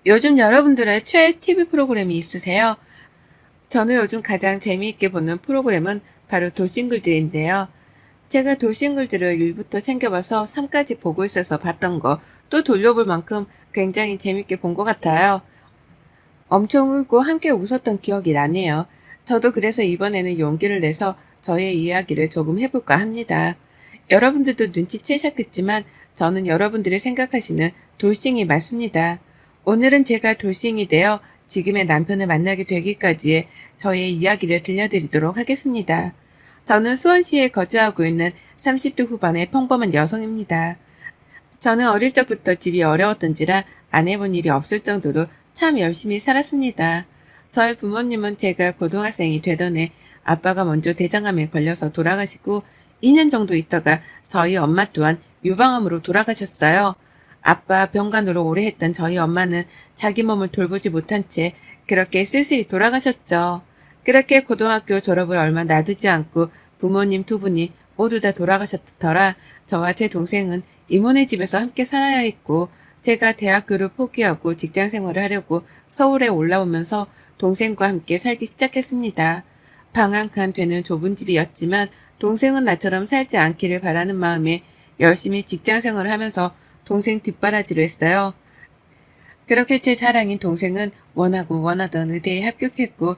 요즘 여러분들의 최애 TV 프로그램이 있으세요? 저는 요즘 가장 재미있게 보는 프로그램은 바로 돌싱글즈인데요. 제가 돌싱글즈를 1부터 챙겨봐서 3까지 보고 있어서 봤던 거 또 돌려볼 만큼 굉장히 재밌게 본 것 같아요. 엄청 울고 함께 웃었던 기억이 나네요. 저도 그래서 이번에는 용기를 내서 저의 이야기를 조금 해볼까 합니다. 여러분들도 눈치채셨겠지만 저는 여러분들이 생각하시는 돌싱이 맞습니다. 오늘은 제가 돌싱이 되어 지금의 남편을 만나게 되기까지의 저의 이야기를 들려드리도록 하겠습니다. 저는 수원시에 거주하고 있는 30대 후반의 평범한 여성입니다. 저는 어릴 적부터 집이 어려웠던지라 안 해본 일이 없을 정도로 참 열심히 살았습니다. 저희 부모님은 제가 고등학생이 되던 해 아빠가 먼저 대장암에 걸려서 돌아가시고 2년 정도 있다가 저희 엄마 또한 유방암으로 돌아가셨어요. 아빠 병간호로 오래 했던 저희 엄마는 자기 몸을 돌보지 못한 채 그렇게 쓸쓸히 돌아가셨죠. 그렇게 고등학교 졸업을 얼마 놔두지 않고 부모님 두 분이 모두 다 돌아가셨더라 저와 제 동생은 이모네 집에서 함께 살아야 했고 제가 대학교를 포기하고 직장 생활을 하려고 서울에 올라오면서 동생과 함께 살기 시작했습니다. 방 한 칸 되는 좁은 집이었지만 동생은 나처럼 살지 않기를 바라는 마음에 열심히 직장 생활을 하면서 동생 뒷바라지를 했어요. 그렇게 제 자랑인 동생은 원하고 원하던 의대에 합격했고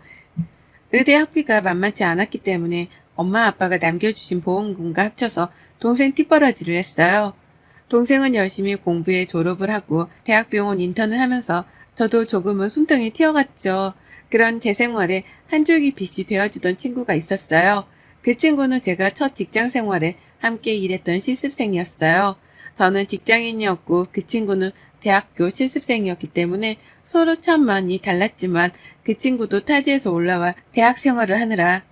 의대 학비가 만만치 않았기 때문에 엄마 아빠가 남겨주신 보험금과 합쳐서 동생 뒷바라지를 했어요. 동생은 열심히 공부해 졸업을 하고 대학병원 인턴을 하면서 저도 조금은 숨통이 튀어갔죠. 그런 제 생활에 한 줄기 빛이 되어주던 친구가 있었어요. 그 친구는 제가 첫 직장 생활에 함께 일했던 실습생이었어요. 저는 직장인이었고 그 친구는 대학교 실습생이었기 때문에 서로 참 많이 달랐지만 그 친구도 타지에서 올라와 대학 생활을 하느라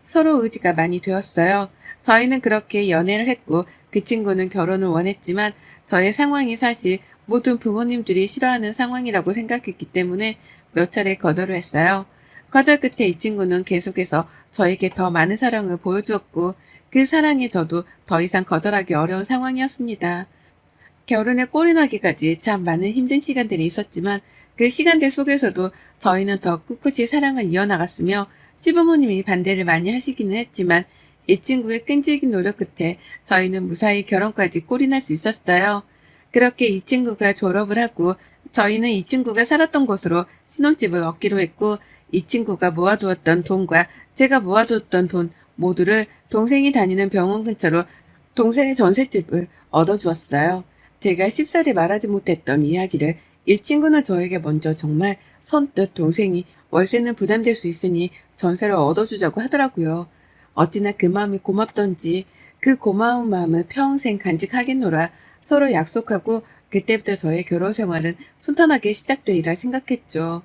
서로 의지가 많이 되었어요. 저희는 그렇게 연애를 했고 그 친구는 결혼을 원했지만 저의 상황이 사실 모든 부모님들이 싫어하는 상황이라고 생각했기 때문에 몇 차례 거절을 했어요. 거절 끝에 이 친구는 계속해서 저에게 더 많은 사랑을 보여주었고 그 사랑에 저도 더 이상 거절하기 어려운 상황이었습니다. 결혼에 꼴이 나기까지 참 많은 힘든 시간들이 있었지만 그 시간들 속에서도 저희는 더 꿋꿋이 사랑을 이어나갔으며 시부모님이 반대를 많이 하시기는 했지만 이 친구의 끈질긴 노력 끝에 저희는 무사히 결혼까지 꼴이 날 수 있었어요. 그렇게 이 친구가 졸업을 하고 저희는 이 친구가 살았던 곳으로 신혼집을 얻기로 했고 이 친구가 모아두었던 돈과 제가 모아두었던 돈 모두를 동생이 다니는 병원 근처로 동생의 전셋집을 얻어주었어요. 제가 쉽사리 말하지 못했던 이야기를 이 친구는 저에게 먼저 정말 선뜻 동생이 월세는 부담될 수 있으니 전세를 얻어주자고 하더라고요. 어찌나 그 마음이 고맙던지 그 고마운 마음을 평생 간직하겠노라 서로 약속하고 그때부터 저의 결혼 생활은 순탄하게 시작되리라 생각했죠.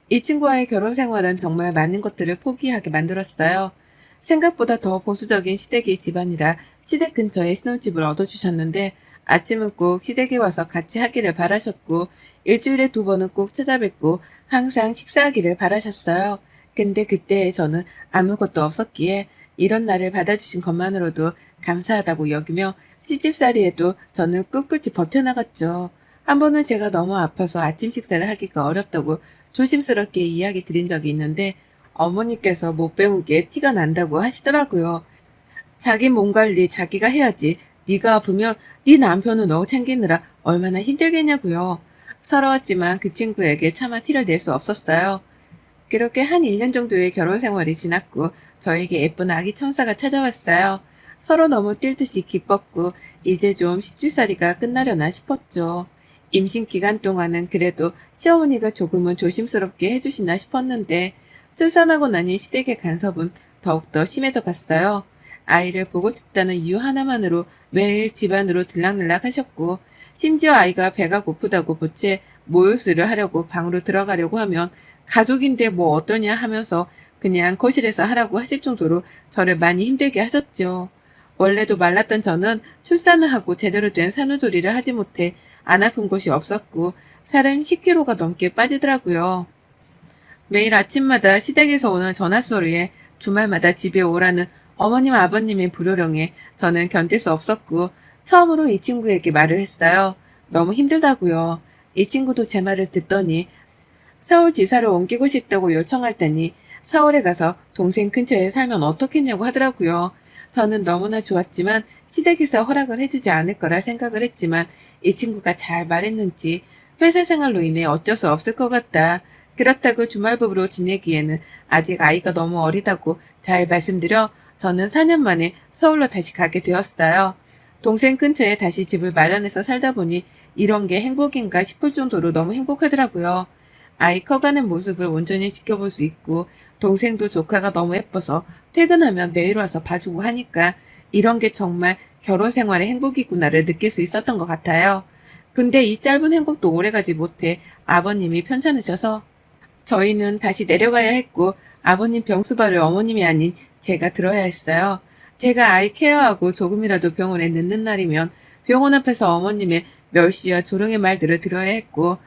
이 친구와의 결혼 생활은 정말 많은 것들을 포기하게 만들었어요. 생각보다 더 보수적인 시댁의 집안이라 시댁 근처에 신혼집을 얻어주셨는데 아침은 꼭 시댁에 와서 같이 하기를 바라셨고 일주일에 2번은 꼭 찾아뵙고 항상 식사하기를 바라셨어요. 근데 그때 저는 아무것도 없었기에 이런 날을 받아주신 것만으로도 감사하다고 여기며 시집살이에도 저는 꿋꿋이 버텨나갔죠. 한 번은 제가 너무 아파서 아침 식사를 하기가 어렵다고 조심스럽게 이야기 드린 적이 있는데 어머니께서 못 배운 게 티가 난다고 하시더라고요. 자기 몸 관리 자기가 해야지. 네가 아프면 네 남편은 너 챙기느라 얼마나 힘들겠냐고요. 서러웠지만 그 친구에게 차마 티를 낼 수 없었어요. 그렇게 한 1년 정도의 결혼 생활이 지났고 저에게 예쁜 아기 천사가 찾아왔어요. 서로 너무 뛸 듯이 기뻤고 이제 좀 시집살이가 끝나려나 싶었죠. 임신 기간 동안은 그래도 시어머니가 조금은 조심스럽게 해주시나 싶었는데 출산하고 나니 시댁의 간섭은 더욱더 심해져 갔어요. 아이를 보고 싶다는 이유 하나만으로 매일 집안으로 들락날락 하셨고 심지어 아이가 배가 고프다고 보채 모유수를 하려고 방으로 들어가려고 하면 가족인데 뭐 어떠냐 하면서 그냥 거실에서 하라고 하실 정도로 저를 많이 힘들게 하셨죠. 원래도 말랐던 저는 출산을 하고 제대로 된 산후조리를 하지 못해 안 아픈 곳이 없었고 살은 10kg가 넘게 빠지더라고요. 매일 아침마다 시댁에서 오는 전화소리에 주말마다 집에 오라는 어머님 아버님의 불효령에 저는 견딜 수 없었고 처음으로 이 친구에게 말을 했어요. 너무 힘들다고요. 이 친구도 제 말을 듣더니 서울지사로 옮기고 싶다고 요청할 때니 서울에 가서 동생 근처에 살면 어떻겠냐고 하더라고요. 저는 너무나 좋았지만 시댁에서 허락을 해주지 않을 거라 생각을 했지만 이 친구가 잘 말했는지 회사 생활로 인해 어쩔 수 없을 것 같다. 그렇다고 주말부부로 지내기에는 아직 아이가 너무 어리다고 잘 말씀드려 저는 4년 만에 서울로 다시 가게 되었어요. 동생 근처에 다시 집을 마련해서 살다 보니 이런 게 행복인가 싶을 정도로 너무 행복하더라고요. 아이 커가는 모습을 온전히 지켜볼 수 있고 동생도 조카가 너무 예뻐서 퇴근하면 매일 와서 봐주고 하니까 이런 게 정말 결혼 생활의 행복이구나를 느낄 수 있었던 것 같아요. 근데 이 짧은 행복도 오래가지 못해 아버님이 편찮으셔서 저희는 다시 내려가야 했고 아버님 병수발을 어머님이 아닌 제가 들어야 했어요. 제가 아이 케어하고 조금이라도 병원에 늦는 날이면 병원 앞에서 어머님의 멸시와 조롱의 말들을 들어야 했고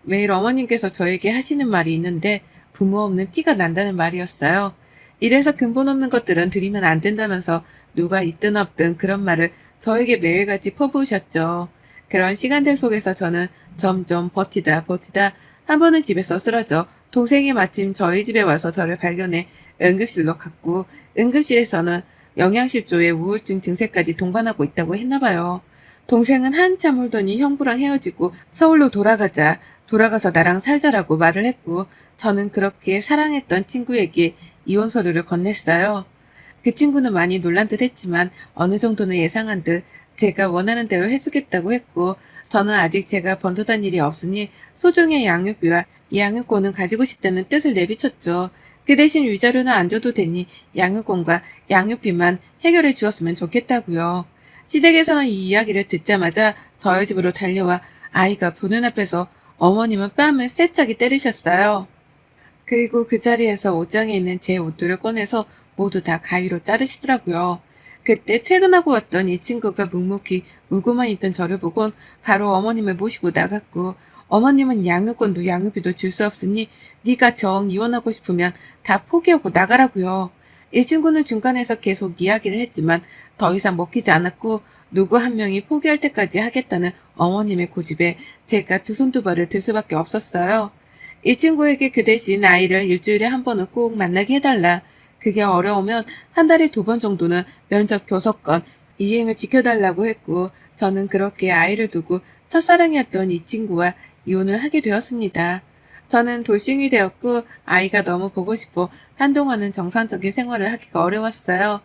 매일 어머님께서 저에게 하시는 말이 있는데 부모 없는 티가 난다는 말이었어요. 이래서 근본 없는 것들은 들이면 안 된다면서 누가 있든 없든 그런 말을 저에게 매일같이 퍼부으셨죠. 그런 시간들 속에서 저는 점점 버티다 한 번은 집에서 쓰러져 동생이 마침 저희 집에 와서 저를 발견해 응급실로 갔고 응급실에서는 영양실조에 우울증 증세까지 동반하고 있다고 했나봐요. 동생은 한참 울더니 형부랑 헤어지고 서울로 돌아가서 나랑 살자라고 말을 했고 저는 그렇게 사랑했던 친구에게 이혼 서류를 건넸어요. 그 친구는 많이 놀란 듯 했지만 어느 정도는 예상한 듯 제가 원하는 대로 해주겠다고 했고 저는 아직 제가 번듯한 일이 없으니 소정의 양육비와 양육권은 가지고 싶다는 뜻을 내비쳤죠. 그 대신 위자료는 안 줘도 되니 양육권과 양육비만 해결해 주었으면 좋겠다고요. 시댁에서는 이 이야기를 듣자마자 저희 집으로 달려와 아이가 보는 앞에서 어머님은 뺨을 세차게 때리셨어요. 그리고 그 자리에서 옷장에 있는 제 옷들을 꺼내서 모두 다 가위로 자르시더라고요. 그때 퇴근하고 왔던 이 친구가 묵묵히 울고만 있던 저를 보곤 바로 어머님을 모시고 나갔고 어머님은 양육권도 양육비도 줄 수 없으니 네가 정 이혼하고 싶으면 다 포기하고 나가라고요. 이 친구는 중간에서 계속 이야기를 했지만 더 이상 먹히지 않았고 누구 한 명이 포기할 때까지 하겠다는 어머님의 고집에 제가 두 손 두 발을 들 수밖에 없었어요. 이 친구에게 그 대신 아이를 일주일에 한 번은 꼭 만나게 해달라. 그게 어려우면 한 달에 2번 정도는 면접 교섭권 이행을 지켜달라고 했고 저는 그렇게 아이를 두고 첫사랑이었던 이 친구와 이혼을 하게 되었습니다. 저는 돌싱이 되었고 아이가 너무 보고 싶어 한동안은 정상적인 생활을 하기가 어려웠어요.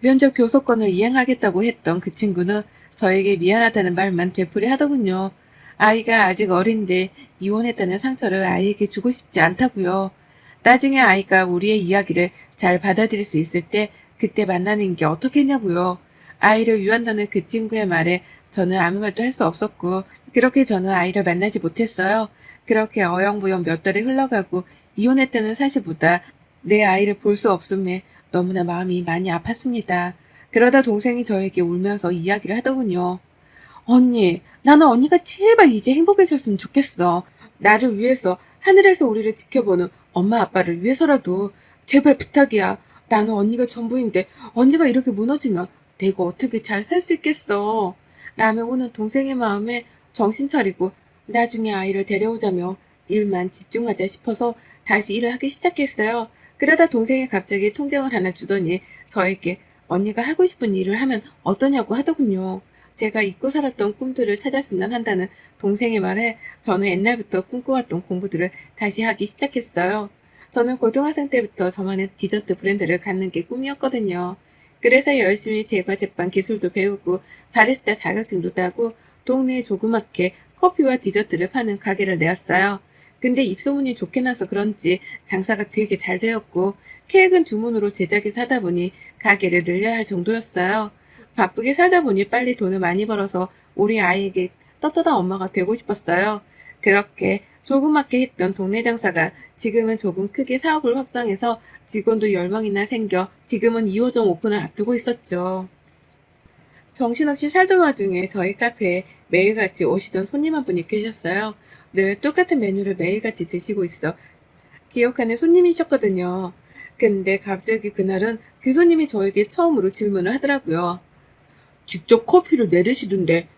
면접 교섭권을 이행하겠다고 했던 그 친구는 저에게 미안하다는 말만 되풀이 하더군요. 아이가 아직 어린데 이혼했다는 상처를 아이에게 주고 싶지 않다고요. 나중에 아이가 우리의 이야기를 잘 받아들일 수 있을 때 그때 만나는 게 어떻겠냐고요. 아이를 위한다는 그 친구의 말에 저는 아무 말도 할 수 없었고 그렇게 저는 아이를 만나지 못했어요. 그렇게 어영부영 몇 달이 흘러가고 이혼했다는 사실보다 내 아이를 볼 수 없음에 너무나 마음이 많이 아팠습니다. 그러다 동생이 저에게 울면서 이야기를 하더군요. 언니, 나는 언니가 제발 이제 행복해졌으면 좋겠어. 나를 위해서 하늘에서 우리를 지켜보는 엄마 아빠를 위해서라도 제발 부탁이야. 나는 언니가 전부인데 언니가 이렇게 무너지면 내가 어떻게 잘 살 수 있겠어. 라며 우는 동생의 마음에 정신 차리고 나중에 아이를 데려오자며 일만 집중하자 싶어서 다시 일을 하기 시작했어요. 그러다 동생이 갑자기 통장을 하나 주더니 저에게 언니가 하고 싶은 일을 하면 어떠냐고 하더군요. 제가 잊고 살았던 꿈들을 찾았으면 한다는 동생의 말에 저는 옛날부터 꿈꿔왔던 공부들을 다시 하기 시작했어요. 저는 고등학생 때부터 저만의 디저트 브랜드를 갖는 게 꿈이었거든요. 그래서 열심히 제과 제빵 기술도 배우고 바리스타 자격증도 따고 동네에 조그맣게 커피와 디저트를 파는 가게를 내었어요. 근데 입소문이 좋게 나서 그런지 장사가 되게 잘 되었고 케이크는 주문으로 제작해서 하다 보니 가게를 늘려야 할 정도였어요. 바쁘게 살다 보니 빨리 돈을 많이 벌어서 우리 아이에게 떳떳한 엄마가 되고 싶었어요. 그렇게 조그맣게 했던 동네 장사가 지금은 조금 크게 사업을 확장해서 직원도 10명이나 생겨 지금은 2호점 오픈을 앞두고 있었죠. 정신없이 살던 와중에 저희 카페에 매일같이 오시던 손님 한 분이 계셨어요. 늘 똑같은 메뉴를 매일같이 드시고 있어 기억하는 손님이셨거든요. 근데 갑자기 그날은 그 손님이 저에게 처음으로 질문을 하더라고요. 직접 커피를 내리시던데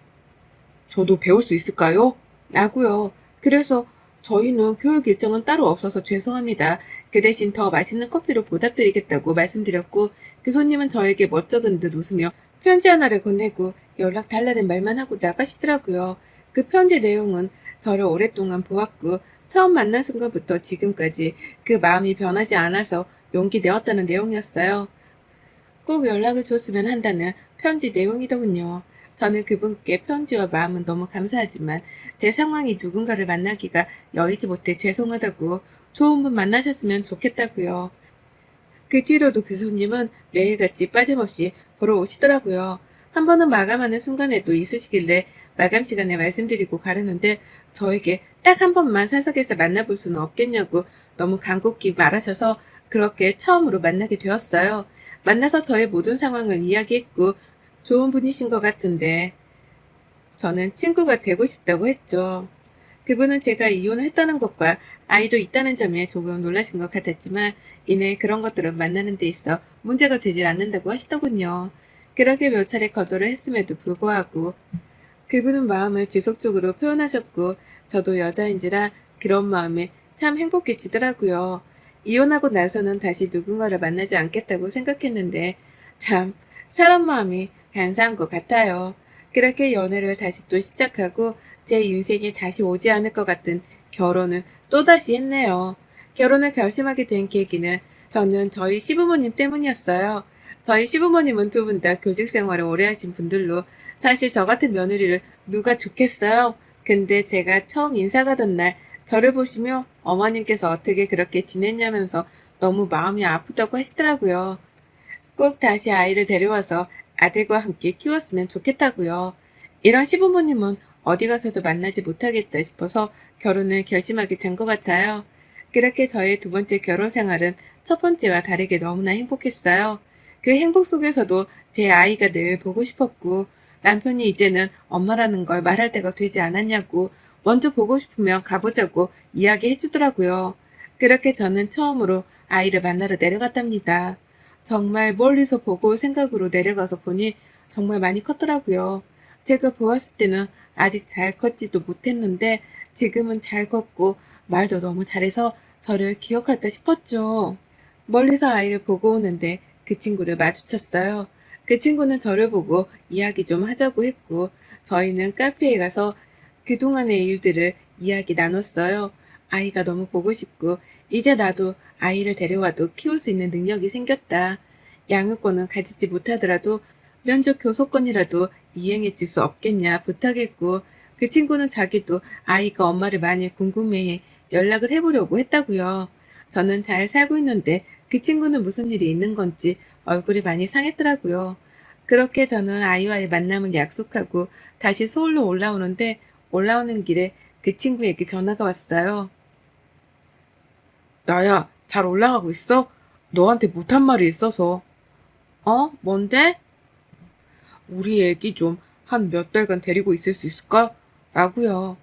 저도 배울 수 있을까요? 라고요. 그래서 저희는 교육 일정은 따로 없어서 죄송합니다. 그 대신 더 맛있는 커피로 보답드리겠다고 말씀드렸고, 그 손님은 저에게 멋쩍은 듯 웃으며 편지 하나를 건네고 연락 달라는 말만 하고 나가시더라고요. 그 편지 내용은 저를 오랫동안 보았고, 처음 만난 순간부터 지금까지 그 마음이 변하지 않아서 용기 내었다는 내용이었어요. 꼭 연락을 줬으면 한다는 편지 내용이더군요. 저는 그분께 편지와 마음은 너무 감사하지만 제 상황이 누군가를 만나기가 여의지 못해 죄송하다고 좋은 분 만나셨으면 좋겠다고요. 그 뒤로도 그 손님은 매일같이 빠짐없이 보러 오시더라고요. 한 번은 마감하는 순간에도 있으시길래 마감 시간에 말씀드리고 가려는데 저에게 딱 한 번만 사석에서 만나볼 수는 없겠냐고 너무 간곡히 말하셔서 그렇게 처음으로 만나게 되었어요. 만나서 저의 모든 상황을 이야기했고 좋은 분이신 것 같은데 저는 친구가 되고 싶다고 했죠. 그분은 제가 이혼을 했다는 것과 아이도 있다는 점에 조금 놀라신 것 같았지만 이내 그런 것들은 만나는 데 있어 문제가 되질 않는다고 하시더군요. 그렇게 몇 차례 거절을 했음에도 불구하고 그분은 마음을 지속적으로 표현하셨고 저도 여자인지라 그런 마음에 참 행복해지더라고요. 이혼하고 나서는 다시 누군가를 만나지 않겠다고 생각했는데 참 사람 마음이 간사한 것 같아요. 그렇게 연애를 다시 또 시작하고 제 인생에 다시 오지 않을 것 같은 결혼을 또다시 했네요. 결혼을 결심하게 된 계기는 저는 저희 시부모님 때문이었어요. 저희 시부모님은 두 분 다 교직 생활을 오래 하신 분들로 사실 저 같은 며느리를 누가 좋겠어요? 근데 제가 처음 인사 가던 날 저를 보시며 어머님께서 어떻게 그렇게 지냈냐면서 너무 마음이 아프다고 하시더라고요. 꼭 다시 아이를 데려와서 아들과 함께 키웠으면 좋겠다고요. 이런 시부모님은 어디 가서도 만나지 못하겠다 싶어서 결혼을 결심하게 된 것 같아요. 그렇게 저의 두 번째 결혼 생활은 첫 번째와 다르게 너무나 행복했어요. 그 행복 속에서도 제 아이가 늘 보고 싶었고 남편이 이제는 엄마라는 걸 말할 때가 되지 않았냐고 먼저 보고 싶으면 가보자고 이야기해 주더라고요. 그렇게 저는 처음으로 아이를 만나러 내려갔답니다. 정말 멀리서 보고 생각으로 내려가서 보니 정말 많이 컸더라고요. 제가 보았을 때는 아직 잘 컸지도 못했는데 지금은 잘 컸고 말도 너무 잘해서 저를 기억할까 싶었죠. 멀리서 아이를 보고 오는데 그 친구를 마주쳤어요. 그 친구는 저를 보고 이야기 좀 하자고 했고 저희는 카페에 가서 그동안의 일들을 이야기 나눴어요. 아이가 너무 보고 싶고 이제 나도 아이를 데려와도 키울 수 있는 능력이 생겼다. 양육권은 가지지 못하더라도 면접 교섭권이라도 이행해 줄 수 없겠냐 부탁했고 그 친구는 자기도 아이가 엄마를 많이 궁금해해 연락을 해보려고 했다고요. 저는 잘 살고 있는데 그 친구는 무슨 일이 있는 건지 얼굴이 많이 상했더라고요. 그렇게 저는 아이와의 만남을 약속하고 다시 서울로 올라오는데 올라오는 길에 그 친구에게 전화가 왔어요. 나야, 잘 올라가고 있어? 너한테 못한 말이 있어서. 뭔데? 우리 애기 좀 한 몇 달간 데리고 있을 수 있을까? 라고요.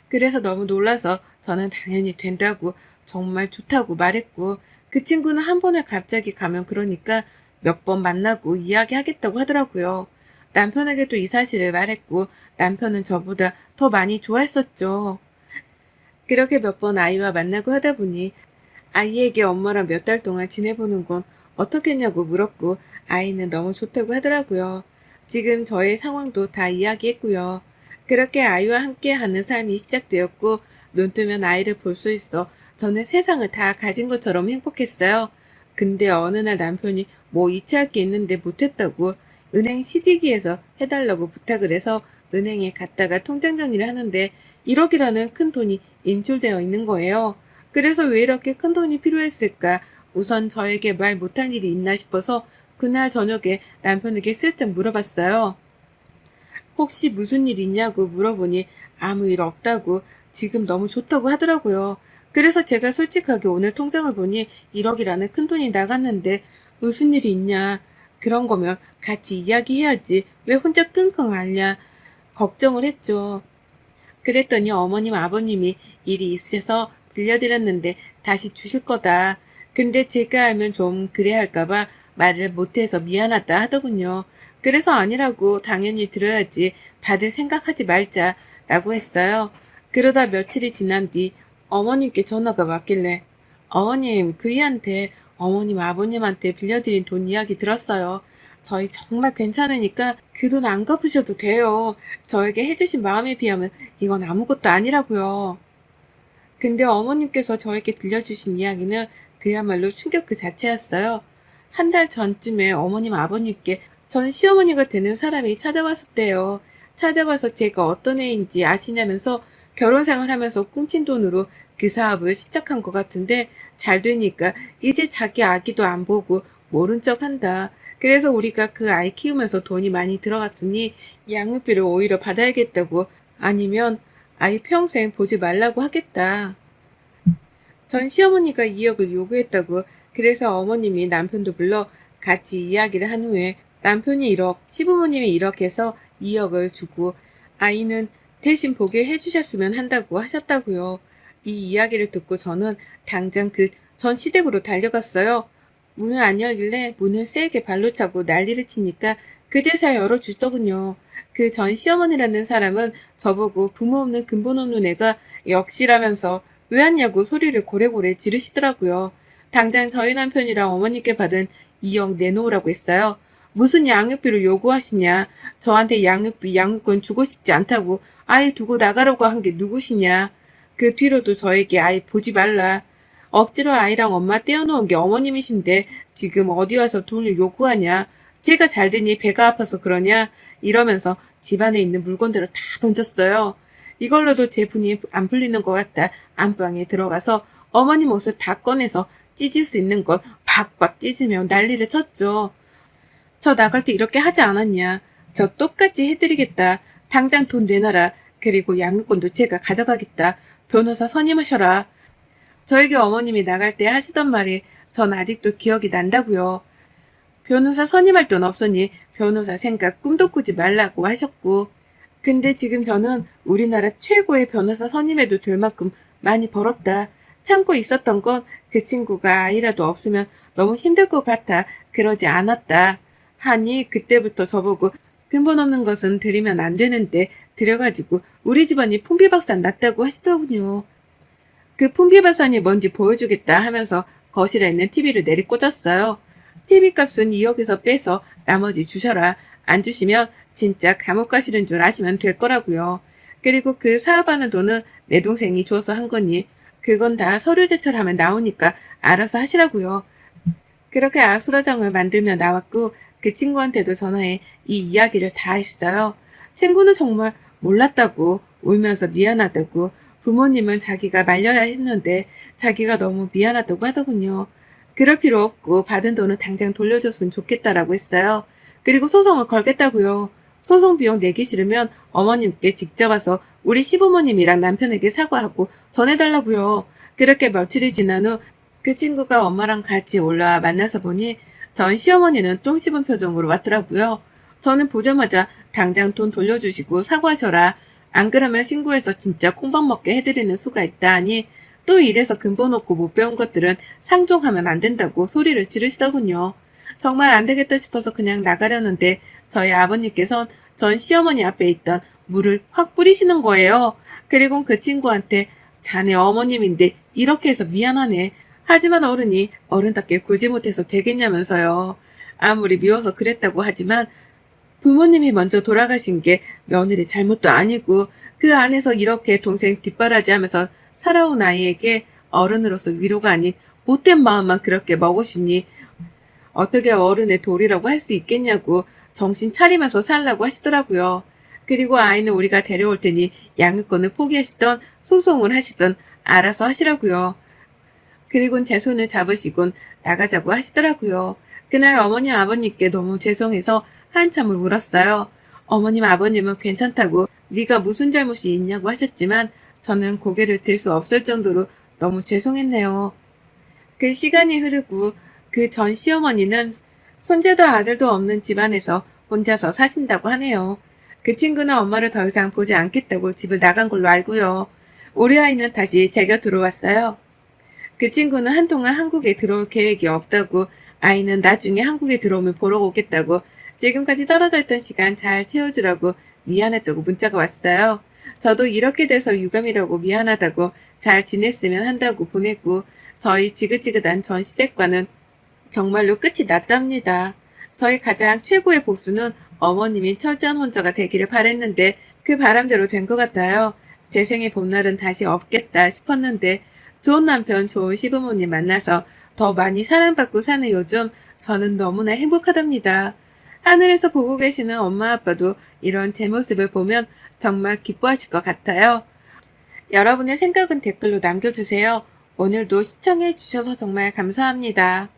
그래서 너무 놀라서 저는 당연히 된다고 정말 좋다고 말했고 그 친구는 한 번에 갑자기 가면 그러니까 몇 번 만나고 이야기하겠다고 하더라고요. 남편에게도 이 사실을 말했고 남편은 저보다 더 많이 좋아했었죠. 그렇게 몇 번 아이와 만나고 하다 보니 아이에게 엄마랑 몇 달 동안 지내보는 건 어떻겠냐고 물었고 아이는 너무 좋다고 하더라고요. 지금 저의 상황도 다 이야기했고요. 그렇게 아이와 함께하는 삶이 시작되었고 눈 뜨면 아이를 볼 수 있어 저는 세상을 다 가진 것처럼 행복했어요. 근데 어느 날 남편이 뭐 이체할 게 있는데 못했다고 은행 CD기에서 해달라고 부탁을 해서 은행에 갔다가 통장 정리를 하는데 1억이라는 큰 돈이 인출되어 있는 거예요. 그래서 왜 이렇게 큰 돈이 필요했을까? 우선 저에게 말 못할 일이 있나 싶어서 그날 저녁에 남편에게 슬쩍 물어봤어요. 혹시 무슨 일 있냐고 물어보니 아무 일 없다고 지금 너무 좋다고 하더라고요. 그래서 제가 솔직하게 오늘 통장을 보니 1억이라는 큰 돈이 나갔는데 무슨 일이 있냐. 그런 거면 같이 이야기해야지 왜 혼자 끙끙 앓냐. 걱정을 했죠. 그랬더니 어머님 아버님이 일이 있으셔서 빌려드렸는데 다시 주실 거다. 근데 제가 알면 좀 그래 할까봐 말을 못해서 미안하다 하더군요. 그래서 아니라고 당연히 들어야지 받을 생각하지 말자라고 했어요. 그러다 며칠이 지난 뒤 어머님께 전화가 왔길래 어머님, 그이한테 어머님 아버님한테 빌려드린 돈 이야기 들었어요. 저희 정말 괜찮으니까 그 돈 안 갚으셔도 돼요. 저에게 해주신 마음에 비하면 이건 아무것도 아니라고요. 근데 어머님께서 저에게 들려주신 이야기는 그야말로 충격 그 자체였어요. 한 달 전쯤에 어머님 아버님께 전 시어머니가 되는 사람이 찾아왔었대요. 찾아와서 제가 어떤 애인지 아시냐면서 결혼 생활하면서 꽁친 돈으로 그 사업을 시작한 것 같은데 잘 되니까 이제 자기 아기도 안 보고 모른 척 한다. 그래서 우리가 그 아이 키우면서 돈이 많이 들어갔으니 양육비를 오히려 받아야겠다고 아니면 아이 평생 보지 말라고 하겠다. 전 시어머니가 2억을 요구했다고 그래서 어머님이 남편도 불러 같이 이야기를 한 후에 남편이 1억, 시부모님이 1억 해서 2억을 주고 아이는 대신 보게 해주셨으면 한다고 하셨다고요. 이 이야기를 듣고 저는 당장 그 전 시댁으로 달려갔어요. 문을 안 열길래 문을 세게 발로 차고 난리를 치니까 그제서야 열어주더군요. 그 전 시어머니라는 사람은 저보고 부모 없는 근본 없는 애가 역시라면서 왜 왔냐고 소리를 고래고래 지르시더라고요. 당장 저희 남편이랑 어머니께 받은 2억 내놓으라고 했어요. 무슨 양육비를 요구하시냐. 저한테 양육비, 양육권 주고 싶지 않다고 아이 두고 나가라고 한 게 누구시냐. 그 뒤로도 저에게 아이 보지 말라. 억지로 아이랑 엄마 떼어놓은 게 어머님이신데 지금 어디 와서 돈을 요구하냐. 제가 잘 되니 배가 아파서 그러냐. 이러면서 집안에 있는 물건들을 다 던졌어요. 이걸로도 제 분이 안 풀리는 것 같다. 안방에 들어가서 어머님 옷을 다 꺼내서 찢을 수 있는 걸 박박 찢으며 난리를 쳤죠. 저 나갈 때 이렇게 하지 않았냐. 저 똑같이 해드리겠다. 당장 돈 내놔라. 그리고 양육권도 제가 가져가겠다. 변호사 선임하셔라. 저에게 어머님이 나갈 때 하시던 말이 전 아직도 기억이 난다고요. 변호사 선임할 돈 없으니 변호사 생각 꿈도 꾸지 말라고 하셨고 근데 지금 저는 우리나라 최고의 변호사 선임해도 될 만큼 많이 벌었다. 참고 있었던 건 그 친구가 아이라도 없으면 너무 힘들 것 같아 그러지 않았다. 하니 그때부터 저보고 근본 없는 것은 드리면 안 되는데 드려가지고 우리 집안이 풍비박산 났다고 하시더군요. 그 풍비박산이 뭔지 보여주겠다 하면서 거실에 있는 TV를 내리꽂았어요. TV 값은 2억에서 빼서 나머지 주셔라. 안 주시면 진짜 감옥 가시는 줄 아시면 될 거라고요. 그리고 그 사업하는 돈은 내 동생이 줘서 한 거니 그건 다 서류 제출하면 나오니까 알아서 하시라고요. 그렇게 아수라장을 만들며 나왔고 그 친구한테도 전화해 이 이야기를 다 했어요. 친구는 정말 몰랐다고 울면서 미안하다고 부모님은 자기가 말려야 했는데 자기가 너무 미안하다고 하더군요. 그럴 필요 없고 받은 돈은 당장 돌려줬으면 좋겠다라고 했어요. 그리고 소송을 걸겠다고요. 소송 비용 내기 싫으면 어머님께 직접 와서 우리 시부모님이랑 남편에게 사과하고 전해달라고요. 그렇게 며칠이 지난 후 그 친구가 엄마랑 같이 올라와 만나서 보니 전 시어머니는 똥 씹은 표정으로 왔더라고요. 저는 보자마자 당장 돈 돌려주시고 사과하셔라. 안 그러면 신고해서 진짜 콩밥 먹게 해드리는 수가 있다 하니 또 이래서 근본 없고 못 배운 것들은 상종하면 안 된다고 소리를 지르시더군요. 정말 안 되겠다 싶어서 그냥 나가려는데 저희 아버님께선 전 시어머니 앞에 있던 물을 확 뿌리시는 거예요. 그리고 그 친구한테 자네 어머님인데 이렇게 해서 미안하네. 하지만 어른이 어른답게 굴지 못해서 되겠냐면서요. 아무리 미워서 그랬다고 하지만 부모님이 먼저 돌아가신 게 며느리 잘못도 아니고 그 안에서 이렇게 동생 뒷바라지하면서 살아온 아이에게 어른으로서 위로가 아닌 못된 마음만 그렇게 먹으시니 어떻게 어른의 도리라고 할 수 있겠냐고 정신 차리면서 살라고 하시더라고요. 그리고 아이는 우리가 데려올 테니 양육권을 포기하시던 소송을 하시던 알아서 하시라고요. 그리고는 제 손을 잡으시곤 나가자고 하시더라고요. 그날 어머니 아버님께 너무 죄송해서 한참을 울었어요. 어머님 아버님은 괜찮다고 네가 무슨 잘못이 있냐고 하셨지만 저는 고개를 들 수 없을 정도로 너무 죄송했네요. 그 시간이 흐르고 그 전 시어머니는 손자도 아들도 없는 집안에서 혼자서 사신다고 하네요. 그 친구는 엄마를 더 이상 보지 않겠다고 집을 나간 걸로 알고요. 우리 아이는 다시 제 곁으로 왔어요. 그 친구는 한동안 한국에 들어올 계획이 없다고 아이는 나중에 한국에 들어오면 보러 오겠다고 지금까지 떨어져 있던 시간 잘 채워주라고 미안했다고 문자가 왔어요. 저도 이렇게 돼서 유감이라고 미안하다고 잘 지냈으면 한다고 보냈고, 저희 지긋지긋한 전 시댁과는 정말로 끝이 났답니다. 저희 가장 최고의 복수는 어머님이 철저한 혼자가 되기를 바랬는데 그 바람대로 된 것 같아요. 제 생의 봄날은 다시 없겠다 싶었는데 좋은 남편, 좋은 시부모님 만나서 더 많이 사랑받고 사는 요즘 저는 너무나 행복하답니다. 하늘에서 보고 계시는 엄마 아빠도 이런 제 모습을 보면 정말 기뻐하실 것 같아요. 여러분의 생각은 댓글로 남겨주세요. 오늘도 시청해 주셔서 정말 감사합니다.